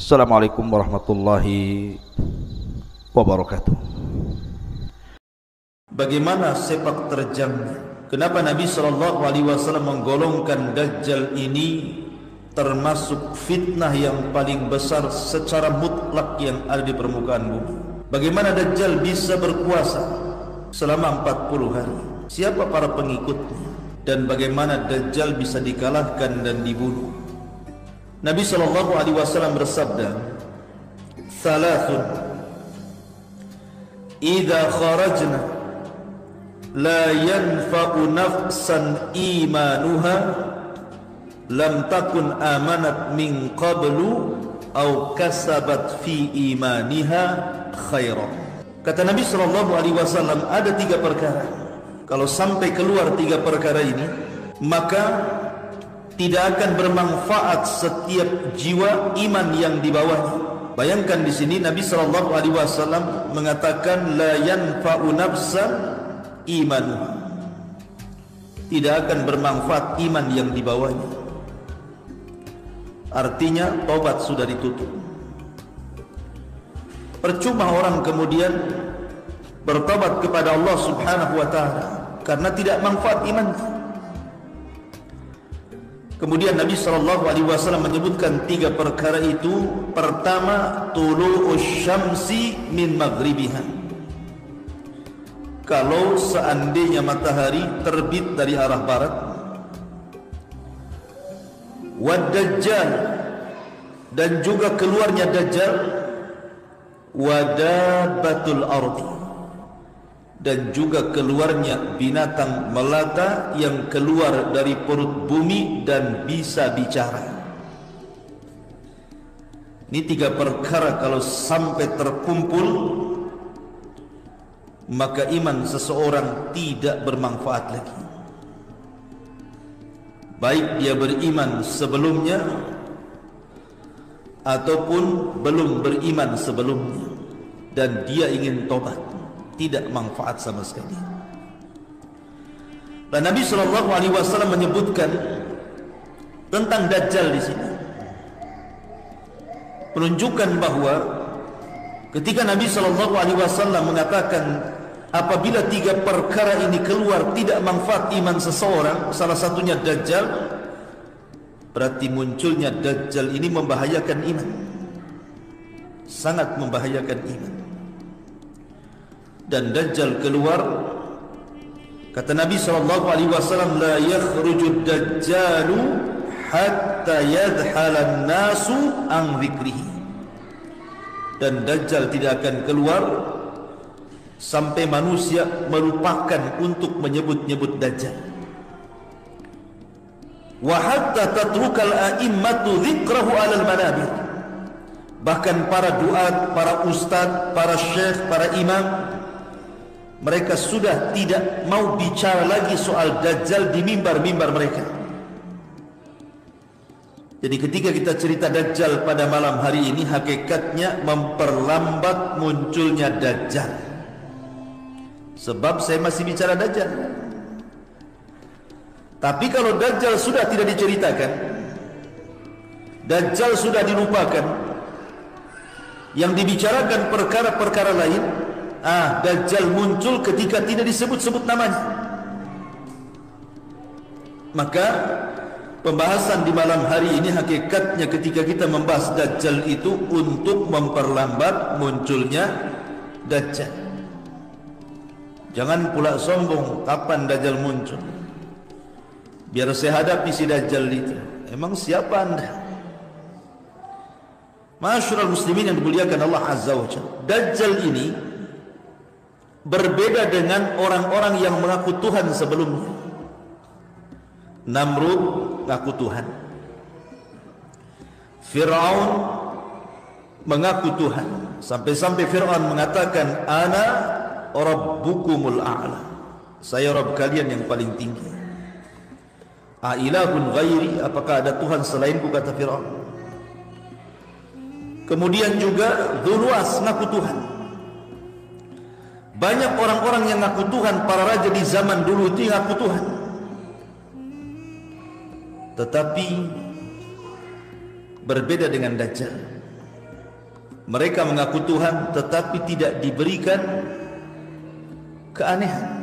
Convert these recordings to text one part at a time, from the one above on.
Assalamualaikum warahmatullahi wabarakatuh. Bagaimana sepak terjangnya? Kenapa Nabi SAW menggolongkan Dajjal ini termasuk fitnah yang paling besar secara mutlak yang ada di permukaan bumi? Bagaimana Dajjal bisa berkuasa selama 40 hari? Siapa para pengikutnya? Dan bagaimana Dajjal bisa dikalahkan dan dibunuh? Nabi SAW bersabda, "Thalathun idza kharajna la yanfa'u nafsan imanuha lam takun amanat min qablu aw kasabat fi imaniha khairan." Kata Nabi SAW, ada 3 perkara. Kalau sampai keluar 3 perkara ini, maka tidak akan bermanfaat setiap jiwa iman yang dibawanya. Bayangkan di sini Nabi SAW mengatakan la yanfa'u nafsan imanuha. Tidak akan bermanfaat iman yang dibawanya. Artinya tobat sudah ditutup. Percuma orang kemudian bertobat kepada Allah Subhanahu wa taala karena tidak manfaat imannya. Kemudian Nabi SAW menyebutkan 3 perkara itu. Pertama, tulu'us syamsi min maghribiha. Kalau seandainya matahari terbit dari arah barat. Wad Dajjal, dan juga keluarnya Dajjal. Wadabatul ardi, dan juga keluarnya binatang melata yang keluar dari perut bumi dan bisa bicara. Ini 3 perkara kalau sampai terkumpul, maka iman seseorang tidak bermanfaat lagi. Baik dia beriman sebelumnya ataupun belum beriman sebelumnya, dan dia ingin tobat, tidak manfaat sama sekali. Dan Nabi SAW menyebutkan tentang Dajjal di sini, menunjukkan bahwa ketika Nabi SAW mengatakan apabila 3 perkara ini keluar tidak manfaat iman seseorang, salah satunya Dajjal, berarti munculnya Dajjal ini membahayakan iman, sangat membahayakan iman. Dan Dajjal keluar, kata Nabi SAW, la yakhrujud Dajjalu hatta yadhala nasu an dzikrihi. Dan Dajjal tidak akan keluar sampai manusia melupakan untuk menyebut-nyebut Dajjal. Wa hatta tatrukal a'immatu dzikrahu 'alal manabir. Bahkan para duat, para ustaz, para syekh, para imam, mereka sudah tidak mau bicara lagi soal Dajjal di mimbar-mimbar mereka. Jadi ketika kita cerita Dajjal pada malam hari ini, hakikatnya memperlambat munculnya Dajjal. Sebab saya masih bicara Dajjal. Tapi kalau Dajjal sudah tidak diceritakan, Dajjal sudah dilupakan, yang dibicarakan perkara-perkara lain, Dajjal muncul ketika tidak disebut-sebut namanya. Maka pembahasan di malam hari ini hakikatnya ketika kita membahas Dajjal itu untuk memperlambat munculnya Dajjal. Jangan pula sombong kapan Dajjal muncul, biar saya hadapi si Dajjal itu. Emang siapa anda? Ma'asyiral muslimin yang dimuliakan Allah Azza wa Jalla, Dajjal ini berbeda dengan orang-orang yang mengaku Tuhan sebelumnya. Namrud ngaku Tuhan, Fir'aun mengaku Tuhan, sampai-sampai Fir'aun mengatakan, ana rabbukumul a'la, saya Rabb kalian yang paling tinggi. Ailahun ghairi, apakah ada Tuhan selainku, kata Fir'aun. Kemudian juga Dzulwas ngaku Tuhan. Banyak orang-orang yang ngaku Tuhan, para raja di zaman dulu itu ngaku Tuhan. Tetapi berbeda dengan Dajjal. Mereka mengaku Tuhan tetapi tidak diberikan keanehan.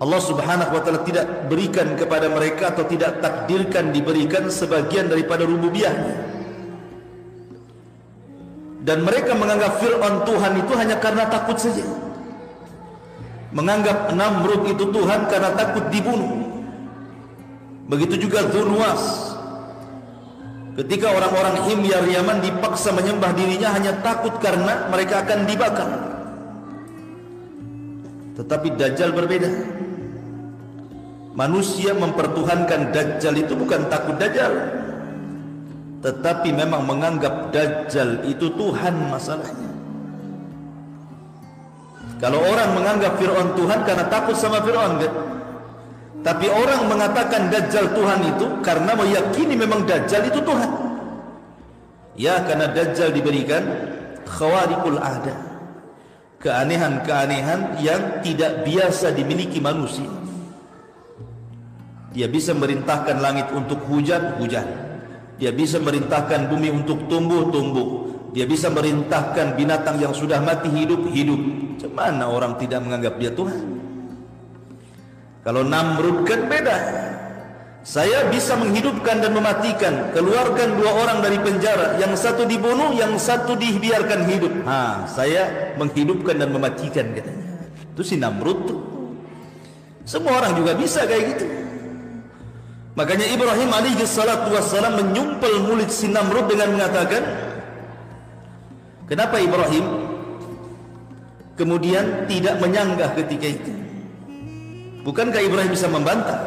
Allah Subhanahu wa taala tidak berikan kepada mereka atau tidak takdirkan diberikan sebagian daripada rububiyahnya. Dan mereka menganggap Fir'aun Tuhan itu hanya karena takut saja. Menganggap Namrud itu Tuhan karena takut dibunuh. Begitu juga Dzulwas. Ketika orang-orang Himyar Yaman dipaksa menyembah dirinya hanya takut karena mereka akan dibakar. Tetapi Dajjal berbeda. Manusia mempertuhankan Dajjal itu bukan takut Dajjal, tetapi memang menganggap Dajjal itu Tuhan masalahnya. Kalau orang menganggap Fir'aun Tuhan karena takut sama Fir'aun, kan? Tapi orang mengatakan Dajjal Tuhan itu karena meyakini memang Dajjal itu Tuhan. Ya, karena Dajjal diberikan khawariqul ada, keanehan-keanehan yang tidak biasa dimiliki manusia. Dia bisa merintahkan langit untuk hujan, hujan. Dia bisa merintahkan bumi untuk tumbuh, tumbuh. Dia bisa merintahkan binatang yang sudah mati hidup, hidup. Macam orang tidak menganggap dia Tuhan? Kalau Namrud kan beda. Saya bisa menghidupkan dan mematikan, keluarkan dua orang dari penjara, yang satu dibunuh, yang satu dibiarkan hidup. Saya menghidupkan dan mematikan, katanya. Itu si Namrud tuh. Semua orang juga bisa kayak gitu. Makanya Ibrahim alaihi salatu wassalam menyumpel mulut si Namrud dengan mengatakan, kenapa Ibrahim kemudian tidak menyanggah ketika itu? Bukankah Ibrahim bisa membantah?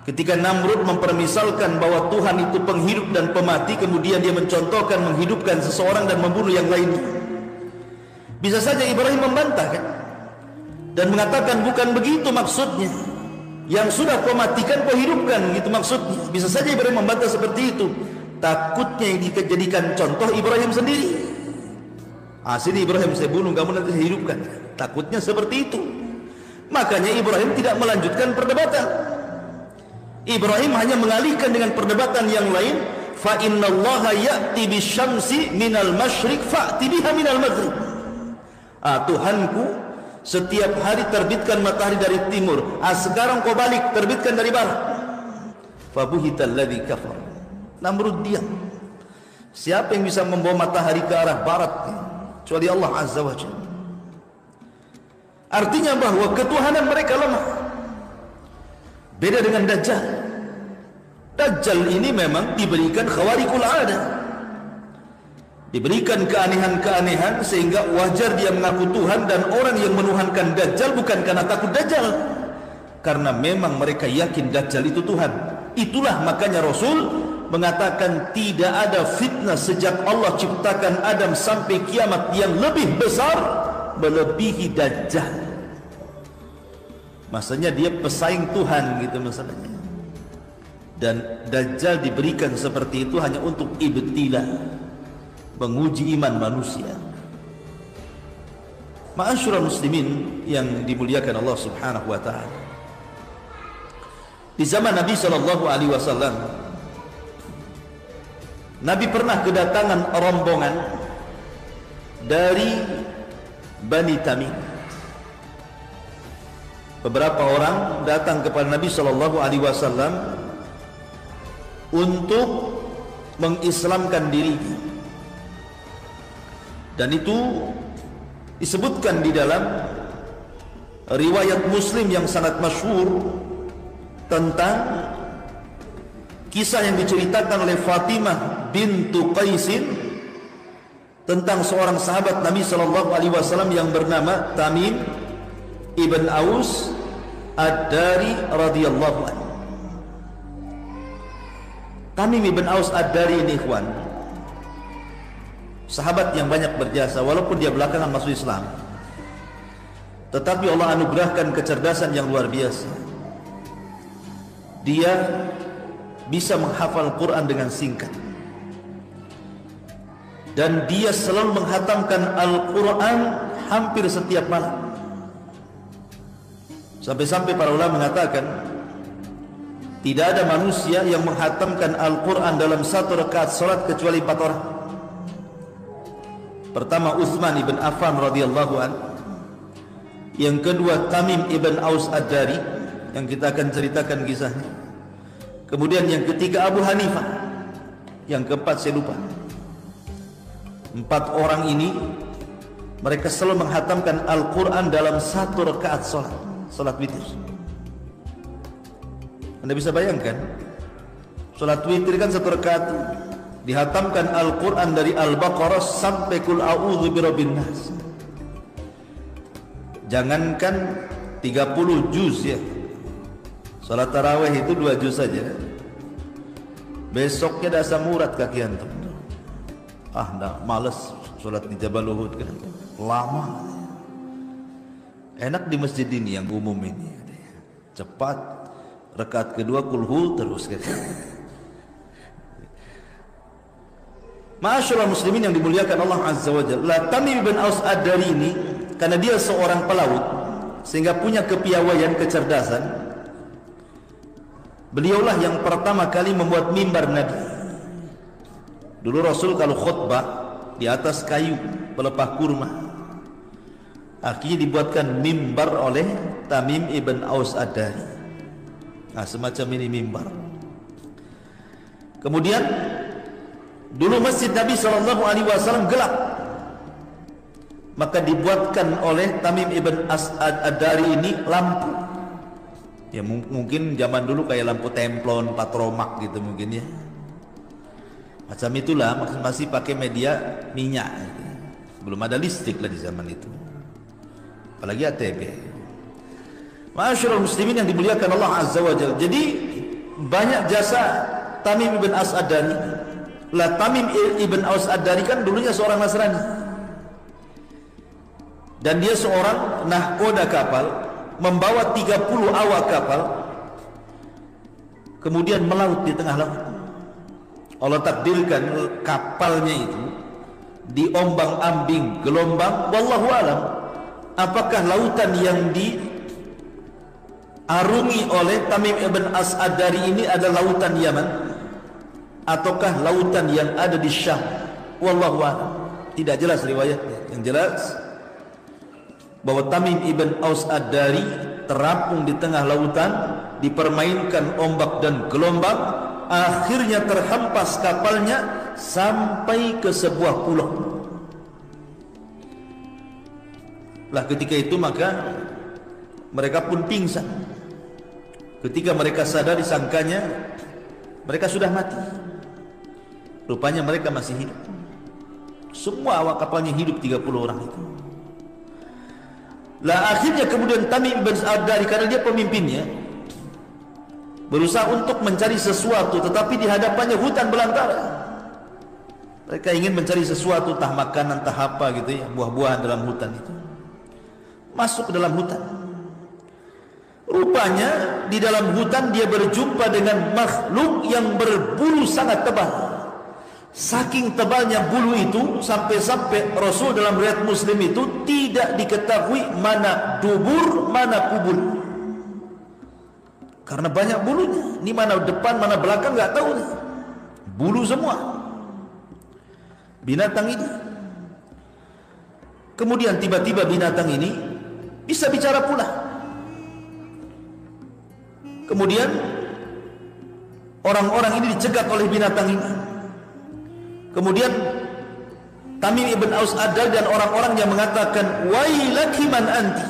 Ketika Namrud mempermisalkan bahwa Tuhan itu penghidup dan pemati, kemudian dia mencontohkan menghidupkan seseorang dan membunuh yang lainnya. Bisa saja Ibrahim membantah, kan? Dan mengatakan bukan begitu maksudnya. Yang sudah kau matikan kau hidupkan, gitu maksudnya. Bisa saja Ibrahim membantah seperti itu. Takutnya yang dijadikan contoh Ibrahim sendiri. Sini Ibrahim saya bunuh, kamu nanti saya hidupkan. Takutnya seperti itu. Makanya Ibrahim tidak melanjutkan perdebatan. Ibrahim hanya mengalihkan dengan perdebatan yang lain. Fa innallaha ya'ti bisyamsi minal masyriq fa'ti biha minal maghrib. Tuhanku setiap hari terbitkan matahari dari timur. Sekarang kau balik, terbitkan dari barat. Fa buhital ladzi kafar. Namrud diam. Siapa yang bisa membawa matahari ke arah barat kecuali Allah Azza wa Jalla? Artinya bahwa ketuhanan mereka lemah. Beda dengan Dajjal. Dajjal ini memang diberikan khawariqul ada, diberikan keanehan-keanehan sehingga wajar dia mengaku Tuhan. Dan orang yang menuhankan Dajjal bukan karena takut Dajjal, karena memang mereka yakin Dajjal itu Tuhan. Itulah makanya Rasul mengatakan tidak ada fitnah sejak Allah ciptakan Adam sampai kiamat yang lebih besar melebihi Dajjal. Maksudnya dia pesaing Tuhan gitu masalahnya. Dan Dajjal diberikan seperti itu hanya untuk ibtila, menguji iman manusia. Ma'asyiral muslimin yang dimuliakan Allah Subhanahu wa taala. Di zaman Nabi sallallahu alaihi wasallam, Nabi pernah kedatangan rombongan dari Bani Tamim. Beberapa orang datang kepada Nabi sallallahu alaihi wasallam untuk mengislamkan dirinya. Dan itu disebutkan di dalam riwayat Muslim yang sangat masyhur tentang kisah yang diceritakan oleh Fatimah bintu Qaisin tentang seorang sahabat Nabi sallallahu alaihi wasallam yang bernama Tamim ibn Aus Ad-Dari radhiyallahu anhu. Tamim ibn Aus Ad-Dari ini ikhwan, sahabat yang banyak berjasa, walaupun dia belakangan masuk Islam, tetapi Allah anugerahkan kecerdasan yang luar biasa. Dia bisa menghafal Quran dengan singkat, dan dia selalu menghatamkan Al-Quran hampir setiap malam. Sampai-sampai para ulama mengatakan tidak ada manusia yang menghatamkan Al-Quran dalam satu rakaat salat kecuali 4 orang. Pertama Utsman ibn Affan radhiyallahu an, yang kedua Tamim ibn Aus Ad-Dari yang kita akan ceritakan kisahnya, kemudian yang ketiga Abu Hanifah, yang keempat saya lupa. 4 orang ini mereka selalu menghatamkan Al-Quran dalam satu rakaat salat witir. Anda bisa bayangkan, salat witir kan satu rakaat, dihatamkan Al-Quran dari Al-Baqarah sampai Qul a'udzu birabbin nas. Jangankan 30 juz ya, salat tarawih itu 2 juz saja, besoknya dah asam urat kaki antum. Dah males salat di Jabal Uhud kan, lama. Enak di masjid ini yang umum ini, cepat, rakaat kedua kulhu terus kan. Ma'asyiral muslimin yang dimuliakan Allah Azza wa Jalla, Tamim bin Aus Ad-Dari ini karena dia seorang pelaut sehingga punya kepiawaian, kecerdasan. Beliaulah yang pertama kali membuat mimbar Nabi. Dulu Rasul kalau khutbah di atas kayu pelepah kurma, akhirnya dibuatkan mimbar oleh Tamim ibn Aus Ad-Dari. Semacam ini mimbar. Kemudian dulu masjid Nabi SAW gelap, maka dibuatkan oleh Tamim ibn As'ad Ad-Dari ini lampu. Ya mungkin zaman dulu kayak lampu templon, patromak gitu mungkin ya. Macam itulah, masih pakai media minyak. Belum ada listrik lah di zaman itu, apalagi ATP. Ma'asyiral muslimin yang dimuliakan Allah Azza wa Jalla. Jadi banyak jasa Tamim ibn As'ad Ad-Dari. Lah Tamim ibn Aus Ad-Dari kan dulunya seorang Nasrani, dan dia seorang nahkoda kapal, membawa 30 awak kapal, kemudian melaut di tengah laut. Allah takdirkan kapalnya itu diombang-ambing gelombang, wallahu alam, apakah lautan yang diarungi oleh Tamim ibn As'ad Ad-Dari ini adalah lautan Yaman ataukah lautan yang ada di Syam, wallahu a'lam. Tidak jelas riwayatnya. Yang jelas bahwa Tamim ibn Aus Ad-Dari terapung di tengah lautan, dipermainkan ombak dan gelombang, akhirnya terhempas kapalnya sampai ke sebuah pulau. Lah ketika itu maka mereka pun pingsan. Ketika mereka sadar, disangkanya mereka sudah mati. Rupanya mereka masih hidup. Semua awak kapalnya hidup, 30 orang itu. Lah akhirnya kemudian Tamim bin Ad-Dari, karena dia pemimpinnya, berusaha untuk mencari sesuatu, tetapi di hadapannya hutan belantara. Mereka ingin mencari sesuatu, entah makanan, entah apa gitu ya, buah-buahan dalam hutan itu. Masuk ke dalam hutan. Rupanya di dalam hutan dia berjumpa dengan makhluk yang berbulu sangat tebal. Saking tebalnya bulu itu, sampai-sampai Rasul dalam riwayat Muslim itu tidak diketahui mana dubur, mana kubul. Karena banyak bulunya. Ini mana depan, mana belakang nggak tahu. Bulu semua binatang ini. Kemudian tiba-tiba binatang ini bisa bicara pula. Kemudian orang-orang ini dicegat oleh binatang ini. Kemudian Tamim ibn Aus Ad-Dari dan orang-orang yang mengatakan, wailaki man anti,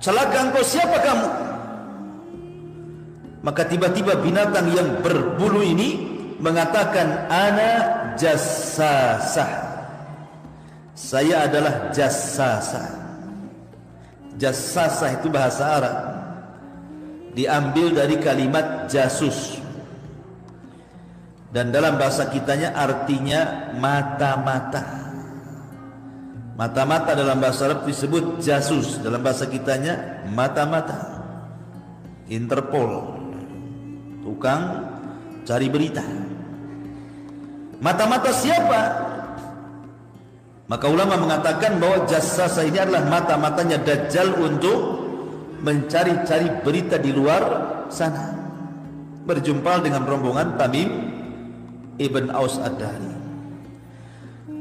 celaka engkau, siapa kamu? Maka tiba-tiba binatang yang berbulu ini mengatakan, ana jassasah, saya adalah jassasah. Jassasah itu bahasa Arab, diambil dari kalimat jasus. Dan dalam bahasa kitanya artinya mata-mata. Mata-mata dalam bahasa Arab disebut jasus, dalam bahasa kitanya mata-mata. Interpol, tukang cari berita. Mata-mata siapa? Maka ulama mengatakan bahwa jassasa ini adalah mata-matanya Dajjal untuk mencari-cari berita di luar sana. Berjumpa dengan rombongan Tamim ibn Aus Ad-Dari.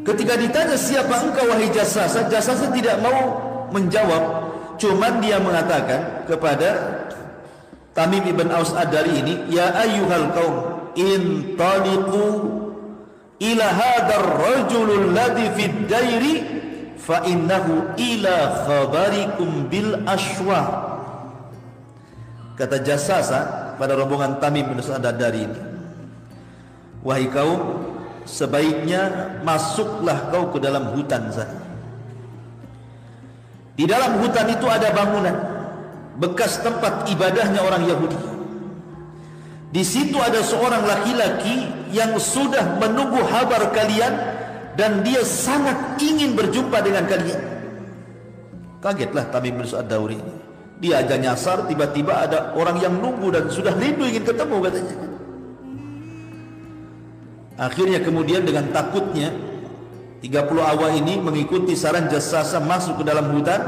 Ketika ditanya siapa engkau wahai jassasa, jassasa tidak mau menjawab, cuman dia mengatakan kepada Tamim ibn Aus Ad-Dari ini, ya ayyuhal qaum intaliqu ila hadzal rajulul ladzi fid dairi fa innahu ila khabarikum bil ashwa. Kata jassasa pada rombongan Tamim ibn Aus Ad-Dari ini, wahai kaum, sebaiknya masuklah kau ke dalam hutan sana. Di dalam hutan itu ada bangunan bekas tempat ibadahnya orang Yahudi. Di situ ada seorang laki-laki yang sudah menunggu kabar kalian dan dia sangat ingin berjumpa dengan kalian. Kagetlah Tamim bin Ad-Dauri. Dia aja nyasar, tiba-tiba ada orang yang nunggu dan sudah rindu ingin ketemu katanya. Akhirnya kemudian dengan takutnya 30 awal ini mengikuti saran jassasa masuk ke dalam hutan.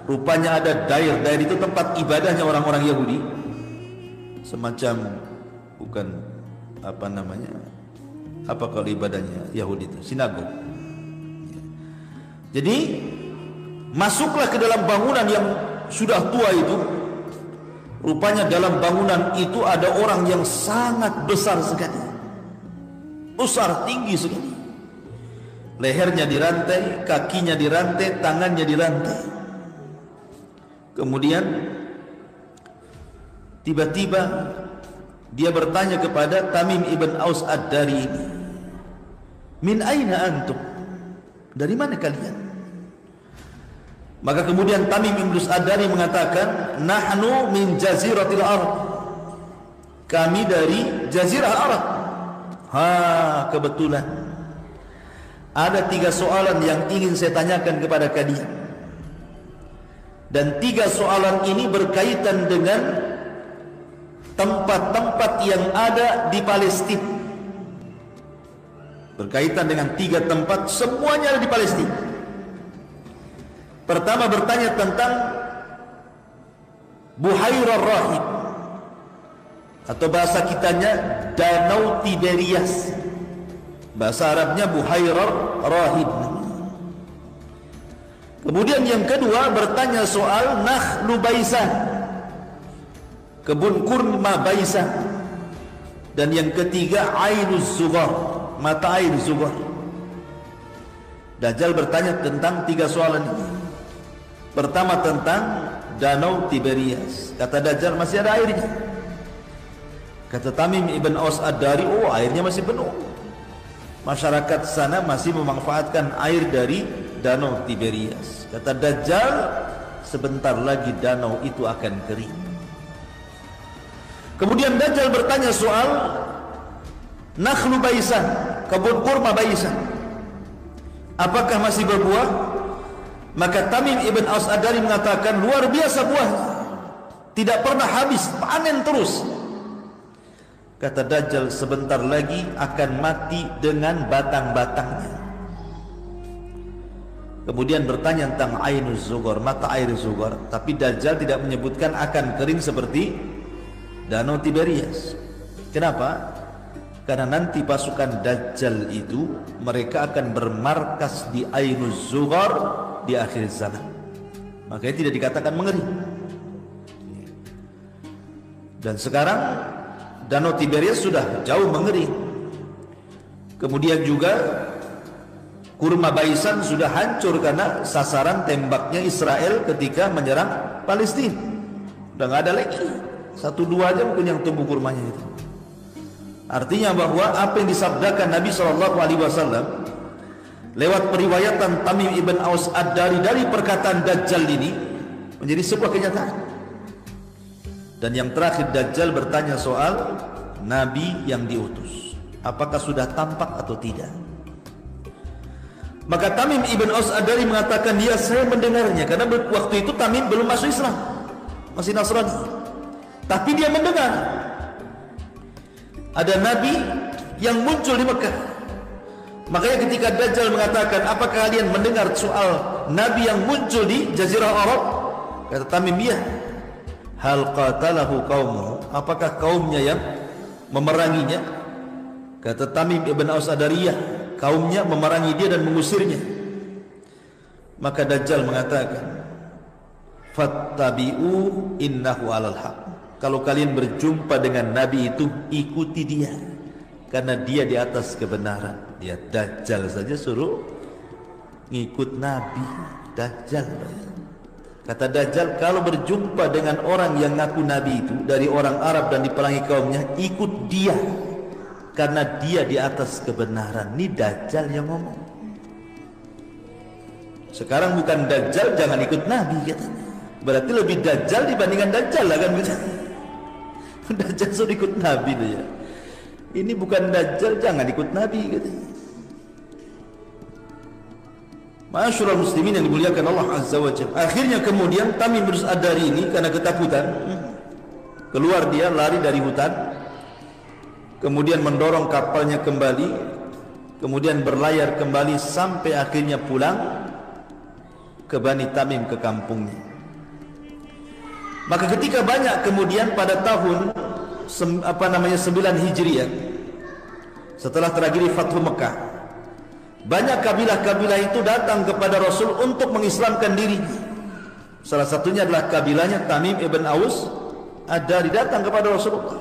Rupanya ada dair itu tempat ibadahnya orang-orang Yahudi, semacam bukan apa namanya, apa kalau ibadahnya Yahudi itu sinagog. Jadi masuklah ke dalam bangunan yang sudah tua itu. Rupanya dalam bangunan itu ada orang yang sangat besar sekali, besar tinggi sekali. Lehernya dirantai, kakinya dirantai, tangannya dirantai. Kemudian tiba-tiba dia bertanya kepada Tamim ibn Aus Ad-Dari ini, min aina antum? Dari mana kalian? Maka kemudian Tamim ibn Aus Ad-Dari mengatakan, nahnu min jaziratil Arab. Kami dari Jazirah Arab. Kebetulan ada 3 soalan yang ingin saya tanyakan kepada kalian. Dan 3 soalan ini berkaitan dengan tempat-tempat yang ada di Palestina. Berkaitan dengan 3 tempat, semuanya ada di Palestina. Pertama bertanya tentang Buhairah Rahib, atau bahasa kitanya Danau Tiberias. Bahasa Arabnya Buhairah Rahib. Kemudian yang kedua bertanya soal Nakhlu Baisah, kebun kurma Baisah. Dan yang ketiga Ainuz Zughar, mata air Zughar. Dajjal bertanya tentang 3 soalan ini. Pertama tentang Danau Tiberias. Kata Dajjal masih ada airnya. Kata Tamim ibn Aus Ad-Dari, oh airnya masih penuh. Masyarakat sana masih memanfaatkan air dari Danau Tiberias. Kata Dajjal, sebentar lagi danau itu akan kering. Kemudian Dajjal bertanya soal Nakhlu Baisah, kebun kurma Baisah, apakah masih berbuah? Maka Tamim ibn Aus Ad-Dari mengatakan, luar biasa buahnya, tidak pernah habis, panen terus. Kata Dajjal, sebentar lagi akan mati dengan batang-batangnya. Kemudian bertanya tentang Ainuz Zughar, mata air Zughar. Tapi Dajjal tidak menyebutkan akan kering seperti Danau Tiberias. Kenapa? Karena nanti pasukan Dajjal itu mereka akan bermarkas di Ainuz Zughar di akhir zaman. Makanya tidak dikatakan mengering. Dan sekarang Danau Tiberias sudah jauh mengering. Kemudian juga kurma Baisan sudah hancur karena sasaran tembaknya Israel ketika menyerang Palestina. Udah nggak ada lagi, 1-2 aja mungkin yang tumbuh kurmanya itu. Artinya bahwa apa yang disabdakan Nabi SAW lewat periwayatan Tamim ibn Aus Ad-Dari dari perkataan Dajjal ini menjadi sebuah kenyataan. Dan yang terakhir Dajjal bertanya soal Nabi yang diutus. apakah sudah tampak atau tidak. Maka Tamim ibn Aus Ad-Dari mengatakan, dia saya mendengarnya, karena waktu itu Tamim belum masuk Islam, masih Nasrani, tapi dia mendengar ada nabi yang muncul di Mekah. Makanya ketika Dajjal mengatakan, apakah kalian mendengar soal nabi yang muncul di Jazirah Arab? Kata Tamim, iya. Hal qatalahu qaumuhu, apakah kaumnya yang memeranginya? Kata Tamim ibn Aus Ad-Dari, iya, kaumnya memerangi dia dan mengusirnya. Maka Dajjal mengatakan, fattabi'u innahu alal haq. Kalau kalian berjumpa dengan nabi itu, ikuti dia, karena dia di atas kebenaran. Dia Dajjal saja suruh ngikut nabi. Dajjal. Kata Dajjal, kalau berjumpa dengan orang yang ngaku nabi itu dari orang Arab dan diperangi kaumnya, ikut dia, karena dia di atas kebenaran. Ini Dajjal yang ngomong. Sekarang bukan Dajjal jangan ikut nabi katanya. Berarti lebih Dajjal dibandingkan Dajjal lah kan. Dajjal suruh ikut nabi tuh ya. Ini bukan Dajjal jangan ikut nabi katanya. Ma'asyiral muslimin yang dimuliakan Allah Azza wa Jalla. Akhirnya kemudian Tamim bin Aus Ad-Dari ini karena ketakutan, keluar dia lari dari hutan, kemudian mendorong kapalnya kembali, kemudian berlayar kembali sampai akhirnya pulang ke Bani Tamim, ke kampungnya. Maka ketika banyak kemudian pada tahun 9 Hijriah, setelah tragedi Fathu Mekah, banyak kabilah-kabilah itu datang kepada Rasul untuk mengislamkan diri. Salah satunya adalah kabilahnya Tamim ibn Aus Ad-Dari datang kepada Rasulullah,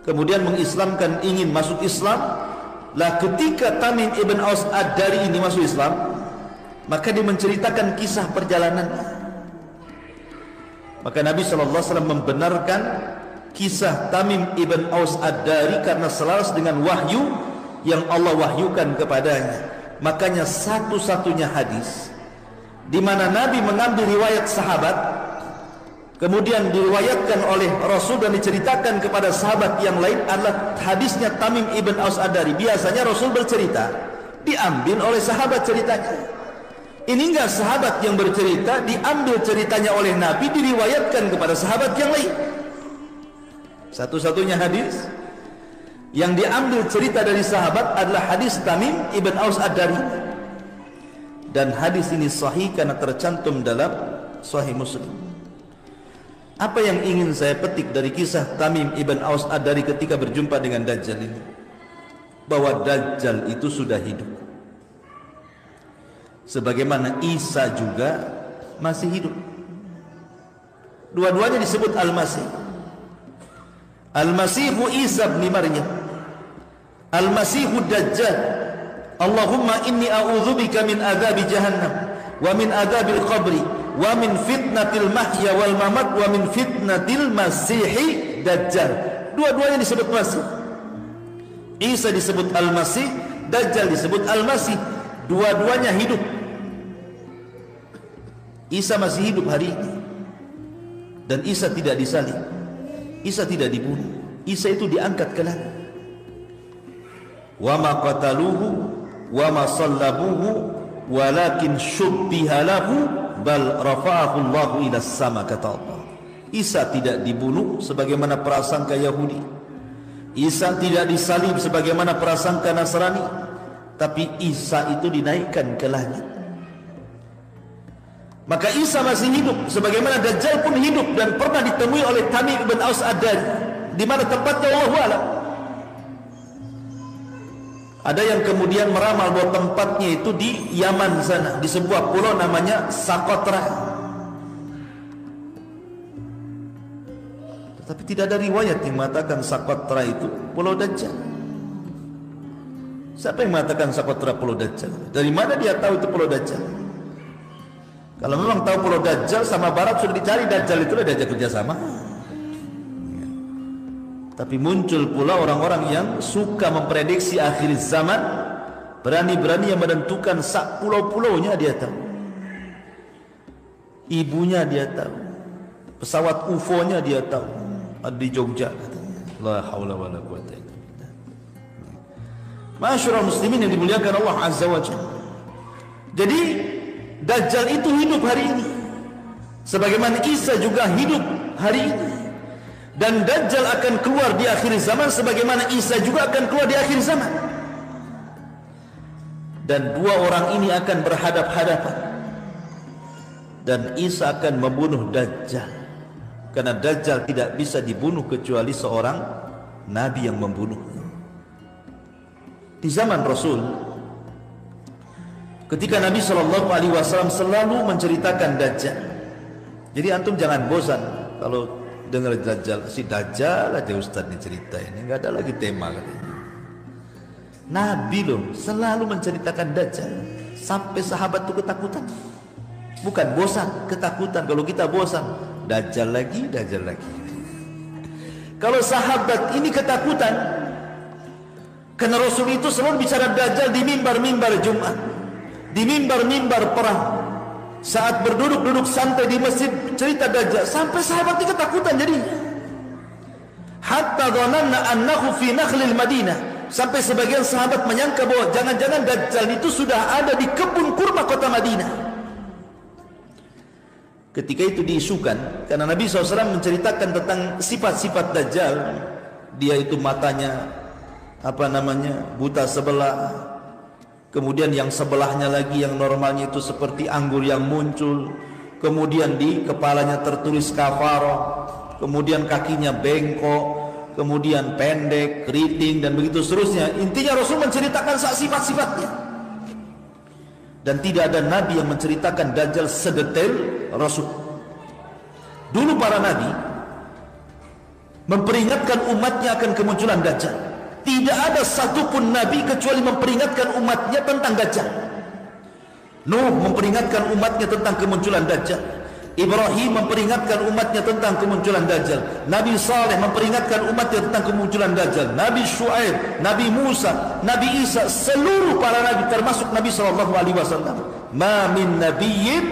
kemudian mengislamkan, ingin masuk Islam. Lah ketika Tamim ibn Aus Ad-Dari ini masuk Islam, maka dia menceritakan kisah perjalanannya. Maka Nabi SAW membenarkan kisah Tamim ibn Aus Ad-Dari karena selaras dengan wahyu yang Allah wahyukan kepadanya. Makanya satu-satunya hadis di mana Nabi mengambil riwayat sahabat, kemudian diriwayatkan oleh Rasul dan diceritakan kepada sahabat yang lain adalah hadisnya Tamim ibn Aus Ad-Dari. Biasanya Rasul bercerita, diambil oleh sahabat ceritanya. Ini enggak sahabat yang bercerita, diambil ceritanya oleh Nabi, diriwayatkan kepada sahabat yang lain. Satu-satunya hadis yang diambil cerita dari sahabat adalah hadis Tamim ibn Aus Ad-Dari. Dan hadis ini sahih karena tercantum dalam Sahih Muslim. Apa yang ingin saya petik dari kisah Tamim ibn Aus Ad-Dari ketika berjumpa dengan Dajjal ini? Bahwa Dajjal itu sudah hidup, sebagaimana Isa juga masih hidup. Dua-duanya disebut Al-Masih. Al-Masihu Isa bin Maryam, Al-Masihu Dajjal. Allahumma inni a'udzubika min adzabi jahannam wa min adzabil qabri wa min fitnatil mahya wal mamat wa min fitnatil masihi Dajjal. Dua-duanya disebut Masih. Isa disebut Al-Masih, Dajjal disebut Al-Masih. Dua-duanya hidup. Isa masih hidup hari ini, dan Isa tidak disalib, Isa tidak dibunuh. Isa itu diangkat ke langit. Wa ma qataluhu wa ma sallabuhu walakin syubbiha lahu bal rafa'ahu Allahu ila sama, kata Allah. Isa tidak dibunuh sebagaimana prasangka Yahudi. Isa tidak disalib sebagaimana prasangka Nasrani, tapi Isa itu dinaikkan ke langit. Maka Isa masih hidup, sebagaimana Dajjal pun hidup dan pernah ditemui oleh Tamim ibn Aus Ad-Dari. Di mana tempatnya Allahu a'lam. Ada yang kemudian meramal bahwa tempatnya itu di Yaman sana, di sebuah pulau namanya Socotra. Tetapi tidak ada riwayat yang mengatakan Socotra itu Pulau Dajjal. Siapa yang mengatakan Socotra Pulau Dajjal? Dari mana dia tahu itu Pulau Dajjal? Kalau memang tahu Pulau Dajjal sama Barat sudah dicari Dajjal, itulah diajak kerjasama. Tapi muncul pula orang-orang yang suka memprediksi akhir zaman, berani-berani yang menentukan sak pulau-pulaunya dia tahu, ibunya dia tahu, pesawat UFO-nya dia tahu, ada di Jogja katanya. La haula wala quwata illa billah. Masyarul muslimin yang dimuliakan Allah Azza wa Jalla. Jadi Dajjal itu hidup hari ini, sebagaimana Isa juga hidup hari ini. Dan Dajjal akan keluar di akhir zaman, sebagaimana Isa juga akan keluar di akhir zaman. Dan dua orang ini akan berhadap-hadapan, dan Isa akan membunuh Dajjal, karena Dajjal tidak bisa dibunuh kecuali seorang nabi yang membunuhnya. Di zaman Rasul, ketika Nabi SAW selalu menceritakan Dajjal. Jadi antum jangan bosan kalau dengar Dajjal, si Dajjal aja Ustaz ini cerita, ini nggak ada lagi tema katanya. Nabi loh selalu menceritakan Dajjal sampai sahabat tuh ketakutan. Bukan bosan, ketakutan. Kalau kita bosan, Dajjal lagi, Dajjal lagi. Kalau sahabat ini ketakutan, karena Rasul itu selalu bicara Dajjal di mimbar-mimbar Jumat, di mimbar-mimbar perang. Saat berduduk-duduk santai di masjid cerita Dajjal, sampai sahabat ini ketakutan jadinya. Hatta dhananna annahu fi nakhlil Madinah. Sampai sebagian sahabat menyangka bahwa jangan-jangan Dajjal itu sudah ada di kebun kurma kota Madinah. Ketika itu diisukan, karena Nabi SAW menceritakan tentang sifat-sifat Dajjal. Dia itu matanya buta sebelah. Kemudian yang sebelahnya lagi yang normalnya itu seperti anggur yang muncul. Kemudian di kepalanya tertulis kafaro. Kemudian kakinya bengkok. Kemudian pendek, keriting, dan begitu seterusnya. Intinya Rasul menceritakan sifat-sifatnya. Dan tidak ada nabi yang menceritakan Dajjal sedetail Rasul. Dulu para nabi memperingatkan umatnya akan kemunculan Dajjal. Tidak ada satupun nabi kecuali memperingatkan umatnya tentang Dajjal. Nuh memperingatkan umatnya tentang kemunculan Dajjal. Ibrahim memperingatkan umatnya tentang kemunculan Dajjal. Nabi Saleh memperingatkan umatnya tentang kemunculan Dajjal. Nabi Syuaib, Nabi Musa, Nabi Isa, seluruh para nabi termasuk Nabi SAW. Ma min nabiyyin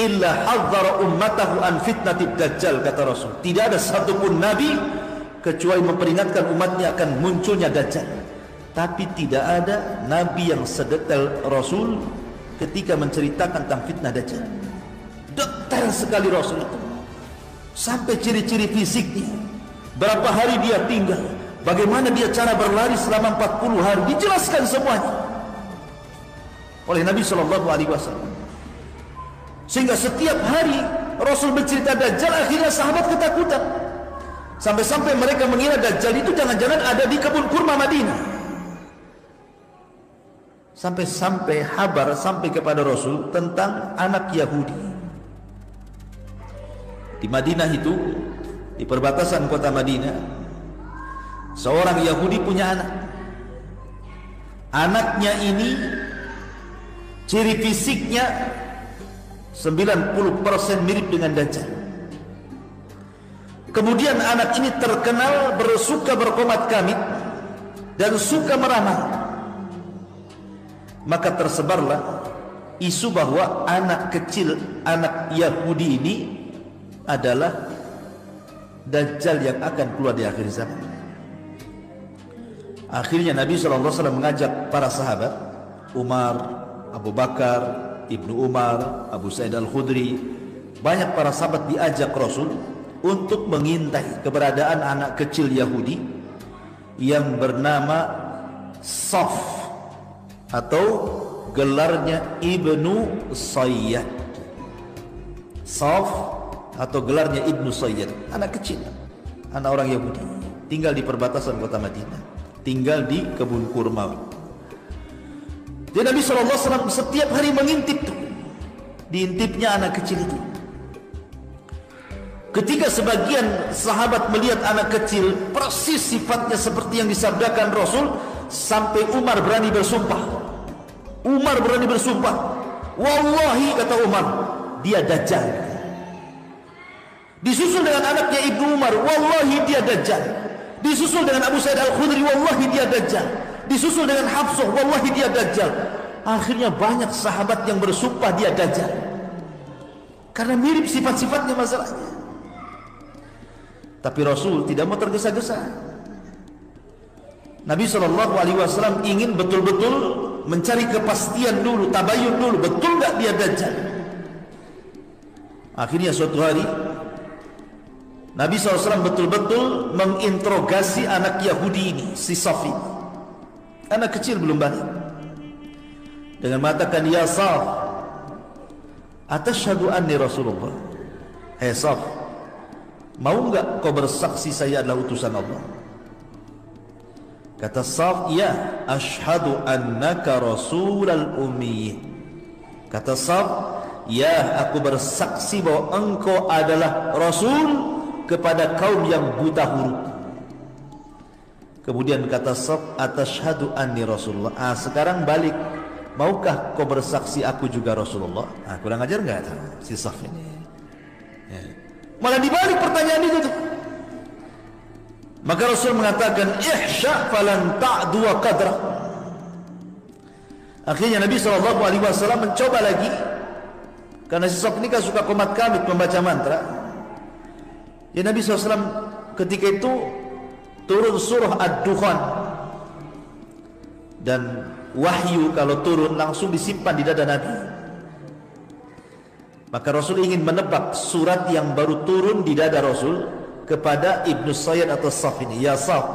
illa hadzara ummatahu an fitnatid Dajjal, kata Rasul. Tidak ada satupun nabi kecuali memperingatkan umatnya akan munculnya Dajjal. Tapi tidak ada nabi yang sedetail Rasul ketika menceritakan tentang fitnah Dajjal. Detail sekali Rasul itu, sampai ciri-ciri fisiknya, berapa hari dia tinggal, bagaimana dia cara berlari selama 40 hari, dijelaskan semuanya oleh Nabi SAW. Sehingga setiap hari Rasul bercerita Dajjal, akhirnya sahabat ketakutan. Sampai-sampai mereka mengira Dajjal itu jangan-jangan ada di kebun kurma Madinah. Sampai-sampai kabar sampai kepada Rasul tentang anak Yahudi. Di Madinah itu, di perbatasan kota Madinah, seorang Yahudi punya anak. Anaknya ini ciri fisiknya 90% mirip dengan Dajjal. Kemudian anak ini terkenal bersuka berkomat kamit dan suka meramal. Maka tersebarlah isu bahwa anak kecil, anak Yahudi ini adalah Dajjal yang akan keluar di akhir zaman. Akhirnya Nabi SAW mengajak para sahabat, Umar, Abu Bakar, Ibnu Umar, Abu Sa'id Al-Khudri, banyak para sahabat diajak Rasul untuk mengintai keberadaan anak kecil Yahudi yang bernama Saf, atau gelarnya Ibnu Sayyad. Saf atau gelarnya Ibnu Sayyad, anak kecil, anak orang Yahudi, tinggal di perbatasan kota Madinah, tinggal di kebun kurma. Jadi Nabi SAW setiap hari mengintip tuh, diintipnya anak kecil itu. Ketika sebagian sahabat melihat anak kecil persis sifatnya seperti yang disabdakan Rasul, sampai Umar berani bersumpah. Umar berani bersumpah, wallahi, kata Umar, dia Dajjal. Disusul dengan anaknya Ibnu Umar, wallahi dia Dajjal. Disusul dengan Abu Sa'id Al-Khudri, wallahi dia Dajjal. Disusul dengan Hafsah, wallahi dia Dajjal. Akhirnya banyak sahabat yang bersumpah dia Dajjal, karena mirip sifat-sifatnya masalahnya. Tapi Rasul tidak mau tergesa-gesa. Nabi SAW ingin betul-betul mencari kepastian dulu, tabayun dulu, betul nggak dia Dajjal. Akhirnya suatu hari Nabi SAW betul-betul menginterogasi anak Yahudi ini, si Safi, anak kecil belum balik, dengan mengatakan, ya Saf, atashhadu anni Rasulullah. Hei Saf, mau enggak kau bersaksi saya adalah utusan Allah? Kata Saf, ya, ashhadu annaka rasulal ummi. Kata Saf, ya, aku bersaksi bahwa engkau adalah rasul kepada kaum yang buta huruf. Kemudian kata Saf, atashhadu anni Rasulullah. Sekarang balik, maukah kau bersaksi aku juga Rasulullah? Kurang ajar enggak si Saf ini? Ya. Malah dibalik pertanyaan itu tuh. Maka Rasul mengatakan, ihsya falan ta'du wa qadra. Akhirnya Nabi SAW mencoba lagi, karena si Saf ini kan suka komat kamit membaca mantra. Ya, Nabi SAW ketika itu turun surah Ad-Dukhan, dan wahyu kalau turun langsung disimpan di dada Nabi. Maka Rasul ingin menebak surat yang baru turun di dada Rasul kepada Ibnu Sayyad atau Saf ini. Ya Saf,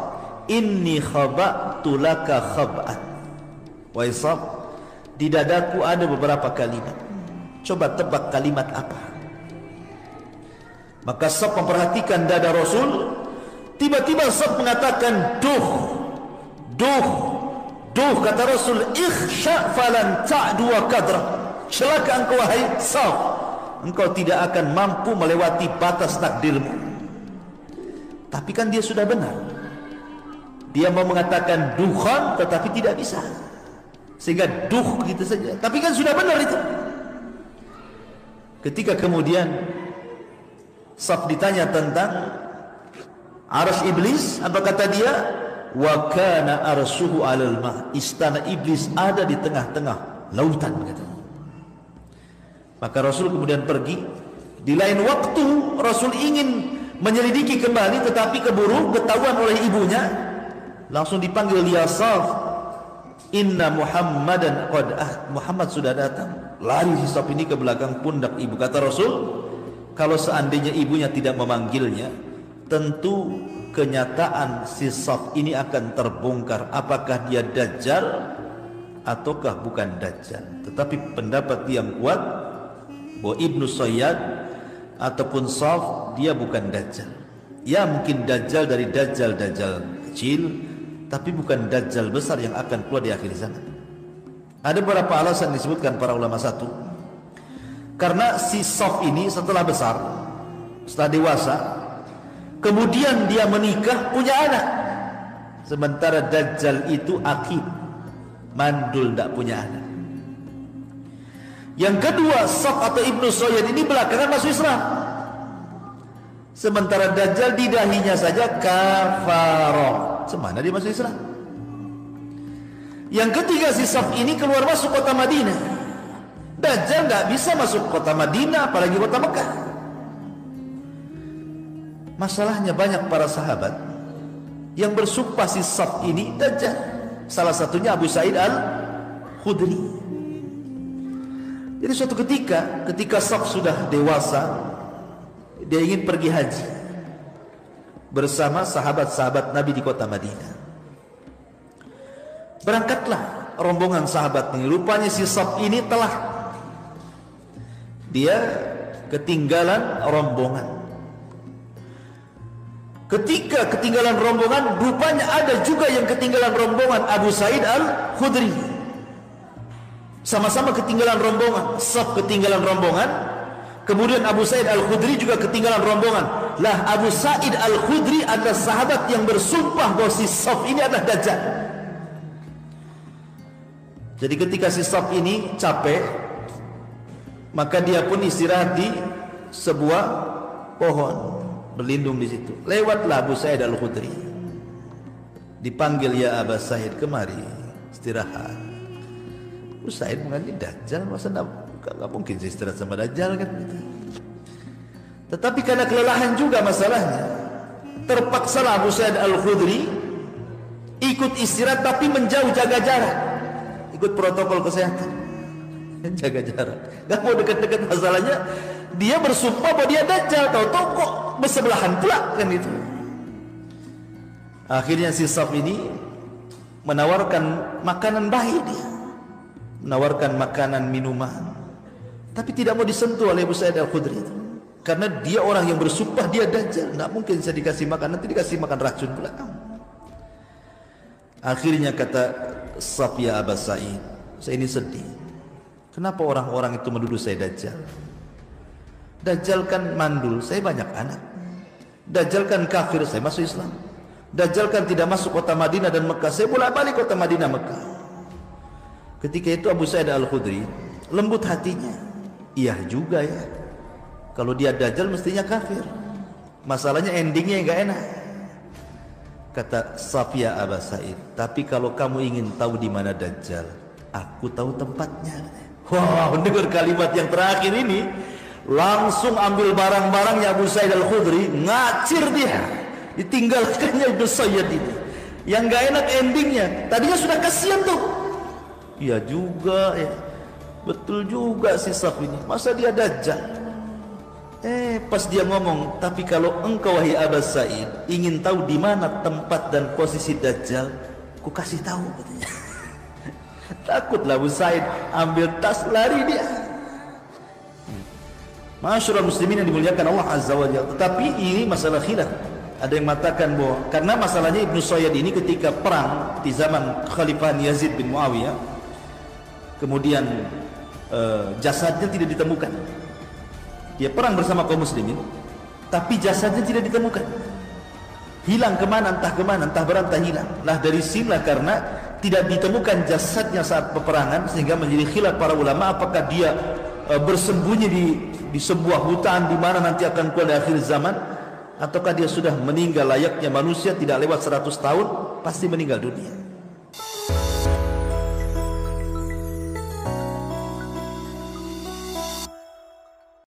inni khaba'tu laka khab'an. Wahai Saf, di dadaku ada beberapa kalimat, coba tebak kalimat apa. Maka Saf memperhatikan dada Rasul. Tiba-tiba Saf mengatakan, duh, duh, duh. Kata Rasul, ikhsha falan ta'du wa qadra. Celaka engkau wahai Saf, engkau tidak akan mampu melewati batas takdirmu. Tapi kan dia sudah benar. Dia mau mengatakan dukhan tetapi tidak bisa, sehingga duh gitu saja. Tapi kan sudah benar itu. Ketika kemudian Saf ditanya tentang arsy iblis, apa kata dia? Wa kana arsyuhu 'alal ma. Istana iblis ada di tengah-tengah lautan, katanya. Maka Rasul kemudian pergi. Di lain waktu Rasul ingin menyelidiki kembali, tetapi keburu ketahuan oleh ibunya. Langsung dipanggil, ya Saf, inna Muhammadan qad Muhammad sudah datang. Lari si Saf ini ke belakang pundak ibu. Kata Rasul, kalau seandainya ibunya tidak memanggilnya, tentu kenyataan si Saf ini akan terbongkar, apakah dia Dajjal ataukah bukan Dajjal. Tetapi pendapat yang kuat bahwa Ibnu Sayyad ataupun Saf dia bukan Dajjal. Ya, mungkin Dajjal dari Dajjal kecil, tapi bukan Dajjal besar yang akan keluar di akhir zaman. Ada beberapa alasan disebutkan para ulama. Satu, karena si Saf ini setelah besar, setelah dewasa, kemudian dia menikah, punya anak. Sementara Dajjal itu akib, mandul, tidak punya anak. Yang kedua, Saf atau Ibnu Sayyad ini belakangan masuk Islam. Sementara Dajjal di dahinya saja kafarah. Semana dia masuk Islam. Yang ketiga, si Saf ini keluar masuk kota Madinah. Dajjal nggak bisa masuk kota Madinah, apalagi kota Mekah. Masalahnya banyak para sahabat yang bersumpah si Saf ini Dajjal. Salah satunya Abu Sa'id Al-Khudri. Jadi suatu ketika Saf sudah dewasa, dia ingin pergi haji bersama sahabat-sahabat Nabi di kota Madinah. Berangkatlah rombongan sahabat ini. Rupanya si Saf ini telah dia ketinggalan rombongan. Ketika ketinggalan rombongan, rupanya ada juga yang ketinggalan rombongan, Abu Sa'id Al-Khudri. Sama-sama ketinggalan rombongan. Saf ketinggalan rombongan, kemudian Abu Sa'id Al-Khudri juga ketinggalan rombongan. Lah, Abu Sa'id Al-Khudri adalah sahabat yang bersumpah bahwa si Saf ini adalah Dajjal. Jadi ketika si Saf ini capek, maka dia pun istirahat di sebuah pohon, berlindung di situ. Lewatlah Abu Sa'id Al-Khudri. Dipanggil, ya Abu Sa'id, kemari istirahat. Abu Sa'id mengatakan, Dajjal, masa nggak mungkin saya istirahat sama Dajjal kan? Tetapi karena kelelahan juga masalahnya, terpaksalah Abu Sa'id Al-Khudri ikut istirahat tapi menjauh, jaga jarak, ikut protokol kesehatan, jaga jarak, gak mau dekat-dekat. Masalahnya dia bersumpah bahwa dia dajjal, tahu-tahu kok bersebelahan pula kan itu. Akhirnya si Saf ini menawarkan makanan baik, dia menawarkan makanan minuman, tapi tidak mau disentuh oleh Abu Sa'id Al-Khudri itu. Karena dia orang yang bersumpah dia dajjal, tidak mungkin saya dikasih makan, nanti dikasih makan racun pula. Akhirnya kata Saf, ya Aba Sa'id, saya ini sedih. Kenapa orang-orang itu menuduh saya dajjal? Dajjal kan mandul, saya banyak anak. Dajjal kan kafir, saya masuk Islam. Dajjal kan tidak masuk kota Madinah dan Mekah, saya bolak-balik kota Madinah Mekah. Ketika itu Abu Sa'id Al-Khudri lembut hatinya. Iya juga ya, kalau dia dajjal mestinya kafir. Masalahnya endingnya enggak enak. Kata Safia Aba Sa'id, tapi kalau kamu ingin tahu di mana dajjal, aku tahu tempatnya. Wah, mendengar kalimat yang terakhir ini, langsung ambil barang-barangnya Abu Sa'id Al-Khudri, ngacir dia. Ditinggalkannya Ibnu Sayyid ini. Yang enggak enak endingnya. Tadinya sudah kasihan tuh. Iya juga ya. Betul juga si Saf ini. Masa dia dajjal? Pas dia ngomong, tapi kalau engkau wahai Aba Sa'id ingin tahu di mana tempat dan posisi dajjal, ku kasih tahu katanya. Takutlah Abu Sa'id, ambil tas lari dia. Masyaallah muslimin yang dimuliakan Allah Azza wa Jalla. Tetapi ini masalah khilaf. Ada yang mengatakan bahwa karena masalahnya Ibnu Sayyid ini ketika perang di zaman Khalifah Yazid bin Muawiyah, kemudian jasadnya tidak ditemukan. Dia perang bersama kaum muslimin, tapi jasadnya tidak ditemukan. Hilang kemana, entah berantah hilang. Nah dari sinilah karena tidak ditemukan jasadnya saat peperangan, sehingga menjadi khilaf para ulama apakah dia bersembunyi di sebuah hutan di mana nanti akan keluar di akhir zaman, ataukah dia sudah meninggal layaknya manusia, tidak lewat 100 tahun pasti meninggal dunia.